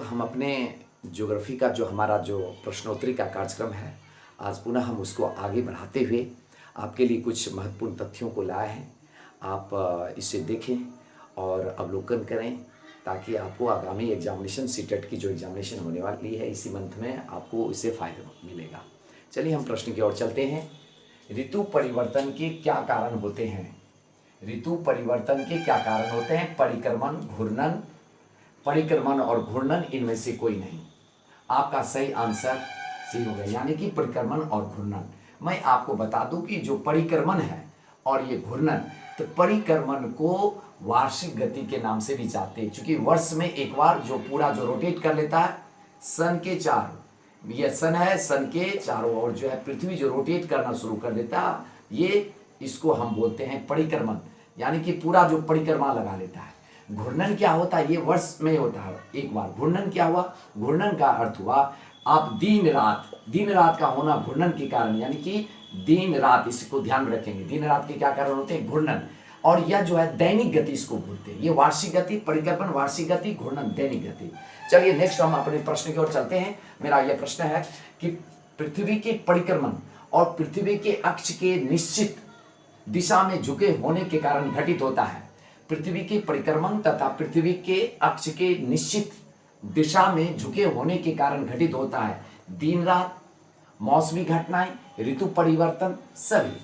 हम अपने ज्योग्राफी का जो हमारा जो प्रश्नोत्तरी का कार्यक्रम है, आज पुनः हम उसको आगे बढ़ाते हुए आपके लिए कुछ महत्वपूर्ण तथ्यों को लाए हैं। आप इसे देखें और अवलोकन करें ताकि आपको आगामी एग्जामिनेशन सीटेट की जो एग्जामिनेशन होने वाली है इसी मंथ में आपको इससे फ़ायदा मिलेगा। चलिए हम प्रश्न की ओर चलते हैं। ऋतु परिवर्तन के क्या कारण होते हैं? ऋतु परिवर्तन के क्या कारण होते हैं? परिक्रमण, घूर्णन, परिक्रमण और घूर्णन, इनमें से कोई नहीं। आपका सही आंसर सी हो गया, यानी कि परिक्रमण और घूर्णन। मैं आपको बता दूं कि जो परिक्रमण है और ये घूर्णन, तो परिक्रमण को वार्षिक गति के नाम से भी जानते हैं, क्योंकि वर्ष में एक बार जो पूरा जो रोटेट कर लेता है सन के चारों, ये सन है, सन के चारों ओर जो है पृथ्वी जो रोटेट करना शुरू कर देता है, ये इसको हम बोलते हैं परिक्रमण, यानी कि पूरा जो परिक्रमा लगा लेता है। घूर्णन क्या होता है? ये वर्ष में होता है एक बार। घूर्णन क्या हुआ? घूर्णन का अर्थ हुआ आप दिन रात का होना घूर्णन के कारण, यानी कि दिन रात, इसको ध्यान में रखेंगे। दिन रात के क्या कारण होते हैं? घूर्णन। और यह जो है दैनिक गति इसको बोलते हैं। ये वार्षिक गति, परिक्रमण वार्षिक गति, घूर्णन दैनिक गति। चलिए नेक्स्ट हम अपने प्रश्न की ओर चलते हैं। मेरा यह प्रश्न है कि पृथ्वी के परिक्रमण और पृथ्वी के अक्ष के निश्चित दिशा में झुके होने के कारण घटित होता है। पृथ्वी के परिक्रमण तथा पृथ्वी के अक्ष के निश्चित दिशा में झुके होने के कारण घटित होता है दिन रात, मौसमी घटनाएं, ऋतु परिवर्तन, सभी।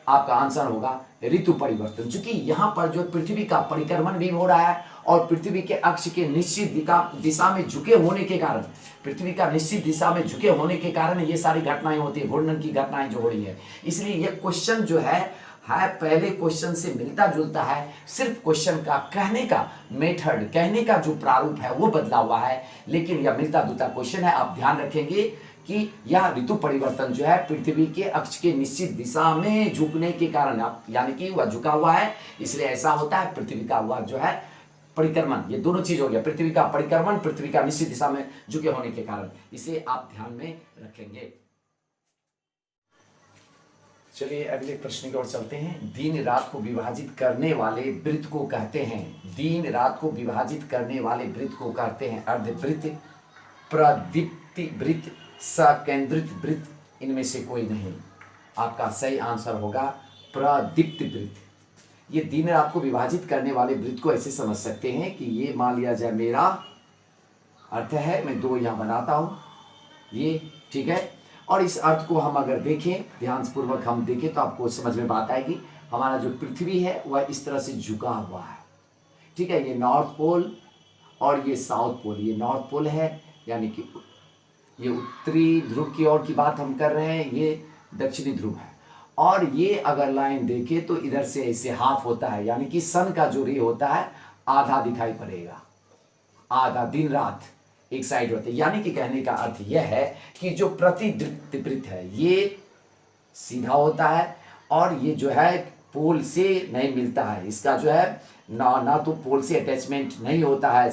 आपका आंसर होगा ऋतु परिवर्तन, क्योंकि यहां पर जो पृथ्वी का परिक्रमण भी हो रहा है और पृथ्वी के अक्ष के निश्चित दिशा में झुके होने के कारण, पृथ्वी का निश्चित दिशा में झुके होने के कारण ये सारी घटनाएं होती है, घूर्णन की घटनाएं जो हो रही है। इसलिए यह क्वेश्चन जो है पहले क्वेश्चन से मिलता जुलता है, सिर्फ क्वेश्चन का कहने का मेथड, कहने का जो प्रारूप है वो बदला हुआ है, लेकिन यह मिलता जुलता क्वेश्चन है। आप ध्यान रखेंगे कि यह ऋतु परिवर्तन जो है पृथ्वी के अक्ष के निश्चित दिशा में झुकने के कारण, यानी कि वह झुका हुआ है, इसलिए ऐसा होता है। पृथ्वी का हुआ जो है परिक्रमण, ये दोनों चीज हो गया, पृथ्वी का परिक्रमण, पृथ्वी का निश्चित दिशा में झुके होने के कारण, इसे आप ध्यान में रखेंगे। चलिए अगले प्रश्न की ओर चलते हैं। दिन रात को विभाजित करने वाले वृत्त को कहते हैं, दिन रात को विभाजित करने वाले वृत्त को कहते हैं अर्धवृत्त, प्रदीप्ति वृत्त, सकेंद्रित वृत्त, इनमें से कोई नहीं। आपका सही आंसर होगा प्रदीप्त वृत्त। ये दिन रात को विभाजित करने वाले वृत्त को ऐसे समझ सकते हैं कि ये मान लिया जाए मेरा अर्थ है, मैं दो यहां बनाता हूं, ये ठीक है। और इस अर्थ को हम अगर देखें, ध्यानपूर्वक हम देखें तो आपको समझ में बात आएगी। हमारा जो पृथ्वी है वह इस तरह से झुका हुआ है, ठीक है। ये नॉर्थ पोल और ये साउथ पोल, ये नॉर्थ पोल है, यानी कि ये उत्तरी ध्रुव की ओर की बात हम कर रहे हैं, ये दक्षिणी ध्रुव है। और ये अगर लाइन देखें तो इधर से ऐसे हाफ होता है, यानी कि सन का जो रे होता है आधा दिखाई पड़ेगा, आधा दिन रात एक साइड होते हैं। यानी कि कहने का अर्थ यह है कि जो प्रतिदीप्त वृत्त है ये सीधा होता है और ये जो है पोल से नहीं मिलता है, इसका जो है ना तो पोल से अटैचमेंट नहीं होता है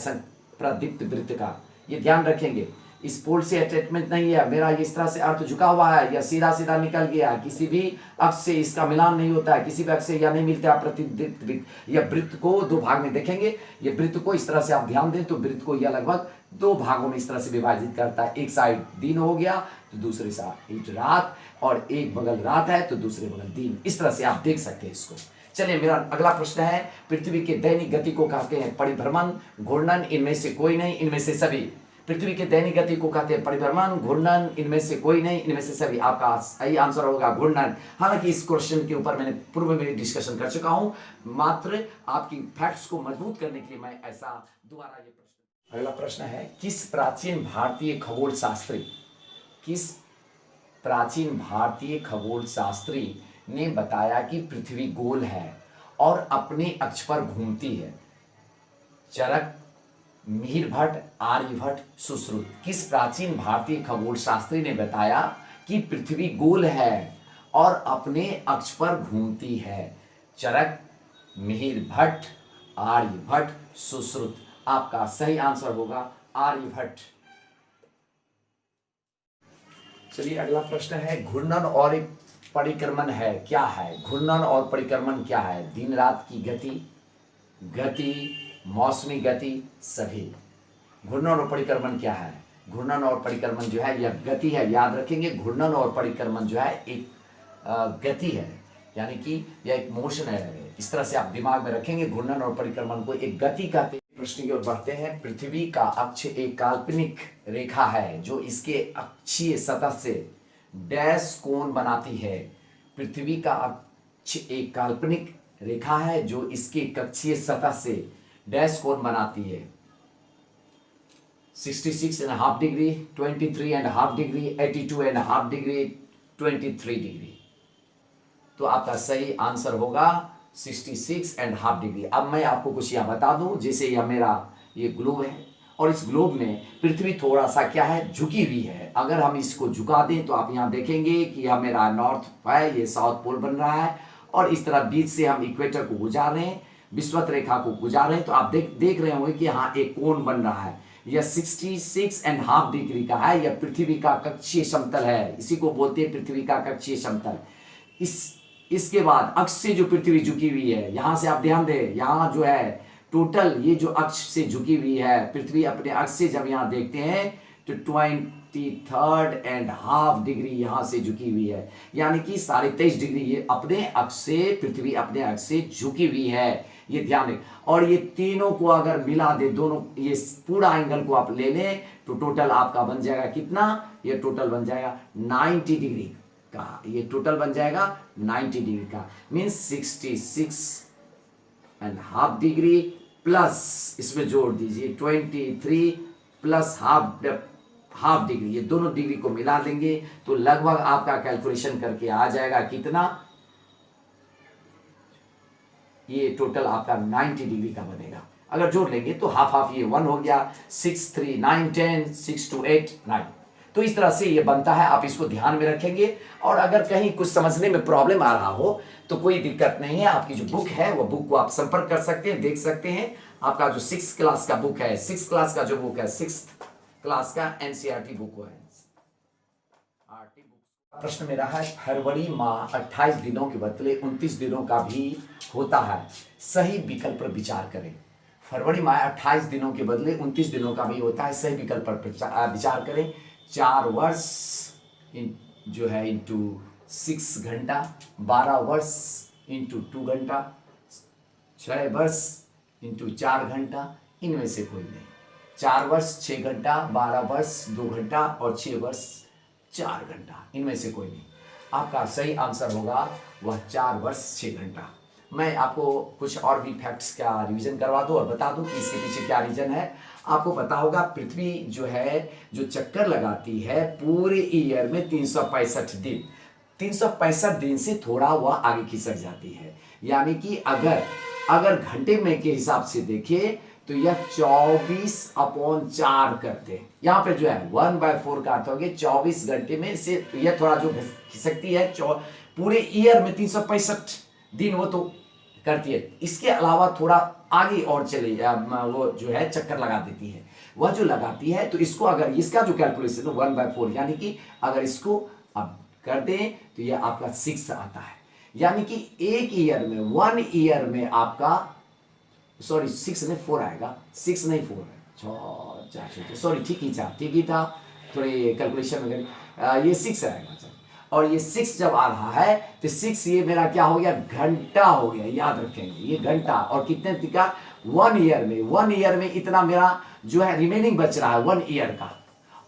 प्रदीप्त वृत्त का, ये ध्यान रखेंगे। इस पोल से अटैचमेंट नहीं है, मेरा इस तरह से अर्थ झुका हुआ है या सीधा सीधा निकल गया, किसी भी अक्ष से इसका मिलान नहीं होता है, किसी भी अक्ष से या नहीं मिलता है प्रतिदीप्त वृत्त। यह वृत्त को दो भाग में देखेंगे, ये वृत्त को इस तरह से आप ध्यान दें तो वृत्त को यह लगभग दो भागों में इस तरह से विभाजित करता है। एक साइड दिन हो गया तो दूसरी साइड रात, और एक बगल रात है तो दूसरे बगल दिन, इस तरह से आप देख सकते हैं इसको। चलिए मेरा अगला प्रश्न है, पृथ्वी के दैनिक गति को कहते हैं परिभ्रमण, घूर्णन, इनमें से कोई नहीं, इनमें से सभी। पृथ्वी के दैनिक गति को कहते हैं परिभ्रमण, घूर्णन, इनमें से कोई नहीं, इनमें से सभी। आपका सही आंसर होगा घूर्णन। हालांकि इस क्वेश्चन के ऊपर मैंने पूर्व में डिस्कशन कर चुका हूं, मात्र आपकी फैक्ट्स को मजबूत करने के लिए मैं ऐसा दोबारा ये प्रश्न। अगला प्रश्न है, किस प्राचीन भारतीय खगोल शास्त्री ने बताया कि पृथ्वी गोल है और अपने अक्ष पर घूमती है? चरक, मिहिर भट्ट, आर्यभट्ट, सुश्रुत। किस प्राचीन भारतीय खगोल शास्त्री ने बताया कि पृथ्वी गोल है और अपने अक्ष पर घूमती है? चरक, मिहिर भट्ट, आर्यभट्ट, सुश्रुत। आपका सही आंसर होगा आर्यभट्ट। चलिए अगला प्रश्न है, घूर्णन और परिक्रमण है क्या है? घूर्णन और परिक्रमण क्या है? दिन रात की गति, मौसमी गति, सभी। घूर्णन और परिक्रमण क्या है? घूर्णन और परिक्रमण जो है यह गति है, याद रखेंगे। घूर्णन और परिक्रमण जो है एक गति है, यानी कि यह एक मोशन है। इस तरह से आप दिमाग में रखेंगे, घूर्णन और परिक्रमण को एक गति कहते हैं। प्रश्न की ओर बढ़ते हैं। पृथ्वी का अक्ष एक काल्पनिक रेखा है जो इसके अक्षीय सतह से डैश कोण बनाती है। पृथ्वी का अक्ष एक काल्पनिक रेखा है जो इसके कक्षीय सतह से डैश कोण बनाती है। 66.5 डिग्री, 23.5 डिग्री, 82.5 डिग्री, 23 डिग्री। तो आपका सही आंसर होगा 66.5 डिग्री। अब मैं आपको कुछ यहाँ बता दूं, जैसे यह मेरा ये ग्लोब है और इस ग्लोब में पृथ्वी थोड़ा सा क्या है, झुकी हुई है। अगर हम इसको झुका दें तो आप यहाँ देखेंगे कि यह मेरा नॉर्थ है, ये साउथ पोल बन रहा है और इस तरह बीच से हम इक्वेटर को गुजार रहे हैं, विषुवत रेखा को गुजार रहे हैं। तो आप देख रहे होंगे कि यहाँ एक कोण बन रहा है। यह 66.5 डिग्री का है। यह पृथ्वी का कक्षीय समतल है, इसी को बोलते हैं पृथ्वी का कक्षीय समतल। इसके बाद अक्ष से जो पृथ्वी झुकी हुई है, यहां से आप ध्यान दें, यहां जो है टोटल ये जो अक्ष से झुकी हुई है पृथ्वी, अपने अक्ष से जब यहां देखते हैं तो 23.5 डिग्री यहां से झुकी हुई है, यानी कि 23.5 डिग्री ये अपने अक्ष से, पृथ्वी अपने अक्ष से झुकी हुई है। ये ध्यान दें। और ये तीनों को अगर मिला दे, दोनों ये पूरा एंगल को आप ले लें तो टोटल आपका बन जाएगा कितना? ये टोटल बन जाएगा 90 डिग्री का। ये टोटल बन जाएगा 90 डिग्री का, मीन्स 66.5 डिग्री प्लस इसमें जोड़ दीजिए 23 प्लस हाफ डिग्री, ये दोनों डिग्री को मिला देंगे तो लगभग आपका कैलकुलेशन करके आ जाएगा कितना? ये टोटल आपका 90 डिग्री का बनेगा। अगर जोड़ लेंगे तो हाफ हाफ, ये 1 हो गया, 6 3 9 10 6 2 8 9। तो इस तरह से ये बनता है, आप इसको ध्यान में रखेंगे। और अगर कहीं कुछ समझने में प्रॉब्लम आ रहा हो तो कोई दिक्कत नहीं है, आपकी जो बुक है वो बुक को आप संपर्क कर सकते हैं, देख सकते हैं। आपका जो 6th क्लास का बुक है, 6th क्लास का जो बुक है, 6th क्लास का एनसीईआरटी बुक है। प्रश्न मेरा है, फरवरी माह 28 दिनों के बदले 29 दिनों का भी होता है, सही विकल्प पर विचार करें। फरवरी माह 28 दिनों के बदले 29 दिनों का भी होता है, सही विकल्प पर विचार करें। 4 वर्ष जो है इंटू 6 घंटा, 12 वर्ष इंटू 2 घंटा, 6 वर्ष इंटू 4 घंटा, इनमें से कोई नहीं। 4 वर्ष 6 घंटा, 12 वर्ष 2 घंटा और 6 वर्ष 4 घंटा, इनमें से कोई नहीं। आपका सही आंसर होगा वह 4 वर्ष 6 घंटा। मैं आपको कुछ और भी फैक्ट्स का रिवीजन करवा दूं और बता दूं कि इसके पीछे क्या रीजन है। आपको पता होगा पृथ्वी जो है, जो चक्कर लगाती है पूरे ईयर में 365 दिन, 365 दिन से थोड़ा वह आगे खिसक जाती है। यानी कि अगर घंटे में के हिसाब से देखें तो यह 24/4 करते हैं। यहाँ पे जो है 1/4 का अर्थ हो गया 24 घंटे में से, तो यह थोड़ा जो खिसकती है पूरे ईयर में 365 दिन वो तो करती है। इसके अलावा थोड़ा आगे और चले वो जो है चक्कर लगा देती है। वह जो लगाती है तो इसको अगर इसका जो कैलकुलेशन है 1/4, यानी कि अगर इसको अब कर दें तो यह आपका 6 आता है। यानी कि एक ईयर में, 1 ईयर में आपका, सॉरी 6 नहीं 4 आएगा, 6 नहीं 4 है, सॉरी ठीक ही था, थोड़ी कैलकुलेशन वगैरह, ये 6 आएगा। और ये 6 जब आ रहा है तो 6 ये मेरा क्या हो गया? घंटा हो गया, याद रखेंगे ये घंटा। और कितने का? 1 ईयर में इतना मेरा जो है रिमेनिंग बच रहा है 1 ईयर का।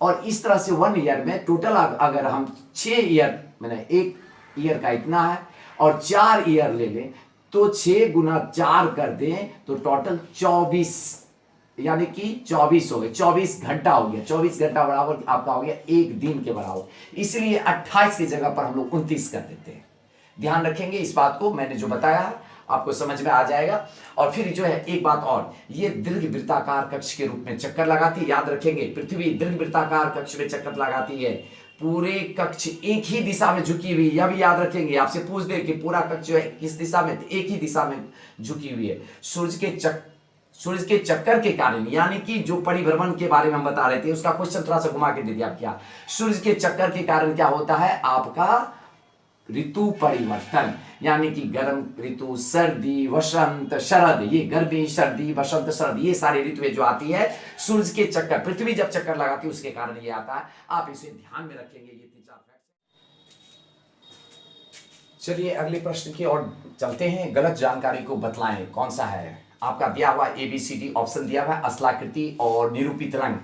और इस तरह से 1 ईयर में टोटल अगर हम 6 ईयर, मैंने 1 ईयर का इतना है और 4 ईयर ले लें तो 6 गुना 4 कर दें तो टोटल 24, यानी कि 24 हो गए, 24 घंटा हो गया। 24 घंटा बराबर आपका हो गया 1 दिन के बराबर। इसलिए 28 की जगह पर हम लोग 29 कर देते हैं। ध्यान रखेंगे इस बात को, मैंने जो बताया है आपको समझ में आ जाएगा। और फिर जो है एक बात और, ये दीर्घ वृत्ताकार कक्ष के रूप में चक्कर लगाती है। याद रखेंगे पृथ्वी दीर्घ वृत्ताकार कक्ष में चक्कर लगाती है, पूरे कक्ष एक ही दिशा में झुकी हुई। यह भी याद रखेंगे, आपसे पूछ दे कि पूरा कक्ष जो है किस दिशा में, एक ही दिशा में झुकी हुई है। सूर्य के चक्कर के कारण, यानी कि जो परिभ्रमण के बारे में हम बता रहे थे, उसका क्वेश्चन थोड़ा सा घुमा के दे दिया क्या। सूर्य के चक्कर के कारण क्या होता है? आपका ऋतु परिवर्तन, यानी कि गर्म ऋतु, सर्दी, वसंत, शरद, ये गर्मी, सर्दी, वसंत, शरद, ये सारी ऋतुएं जो आती है सूरज के चक्कर, पृथ्वी जब चक्कर लगाती है उसके कारण ये आता है। आप इसे ध्यान में रखेंगे। ये 3-4 फैक्ट। चलिए अगले प्रश्न की ओर चलते हैं। गलत जानकारी को बतलाएं, कौन सा है आपका दिया हुआ ABCD ऑप्शन दिया हुआ है। असलाकृति और निरूपित रंग,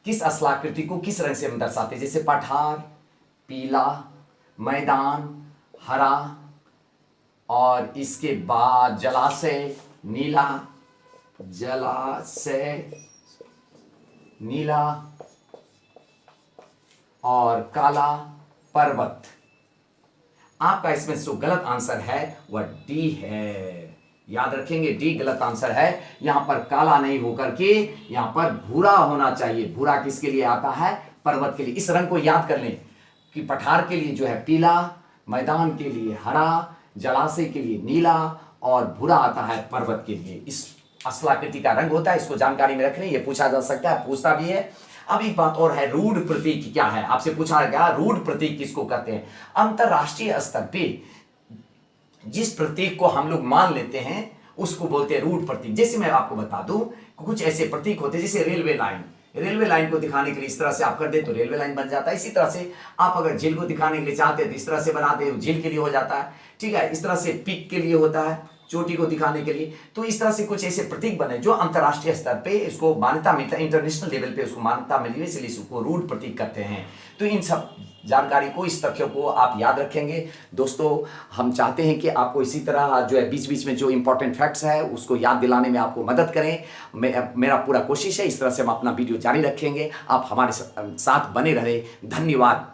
किस असलाकृति को किस रंग से हम दर्शाते हैं? जैसे पठार पीला, मैदान हरा, और इसके बाद जलाशय नीला, जलाशय नीला, और काला पर्वत। आपका इसमें जो गलत आंसर है वह डी है। याद रखेंगे, डी गलत आंसर है। यहां पर काला नहीं होकर के यहां पर भूरा होना चाहिए। भूरा किसके लिए आता है? पर्वत के लिए। इस रंग को याद कर लें कि पठार के लिए जो है पीला, मैदान के लिए हरा, जलाशय के लिए नीला, और भूरा आता है पर्वत के लिए। इस असलाकृति का रंग होता है, इसको जानकारी में रख लें। ये पूछा जा सकता है, पूछता भी है। अब एक बात और है, रूढ़ प्रतीक क्या है? आपसे पूछा गया रूढ़ प्रतीक किसको कहते हैं? अंतरराष्ट्रीय स्तर पे जिस प्रतीक को हम लोग मान लेते हैं उसको बोलते हैं रूढ़ प्रतीक। जैसे मैं आपको बता दूं, कुछ ऐसे प्रतीक होते हैं जैसे रेलवे लाइन। रेलवे लाइन को दिखाने के लिए इस तरह से आप कर दे तो रेलवे लाइन बन जाता है। इसी तरह से आप अगर झील को दिखाने के लिए चाहते हैं तो इस तरह से बना दे, झील के लिए हो जाता है। ठीक है, इस तरह से पीक के लिए होता है, चोटी को दिखाने के लिए। तो इस तरह से कुछ ऐसे प्रतीक बने जो अंतरराष्ट्रीय स्तर पे इसको मान्यता मिलता है, इंटरनेशनल लेवल पे उसको मान्यता मिली है, इसलिए इसको रूढ़ प्रतीक कहते हैं। तो इन सब जानकारी को, इस तथ्यों को आप याद रखेंगे। दोस्तों, हम चाहते हैं कि आपको इसी तरह जो है बीच बीच में जो इंपॉर्टेंट फैक्ट्स है उसको याद दिलाने में आपको मदद करें। मेरा पूरा कोशिश है, इस तरह से हम अपना वीडियो जारी रखेंगे। आप हमारे साथ बने रहे। धन्यवाद।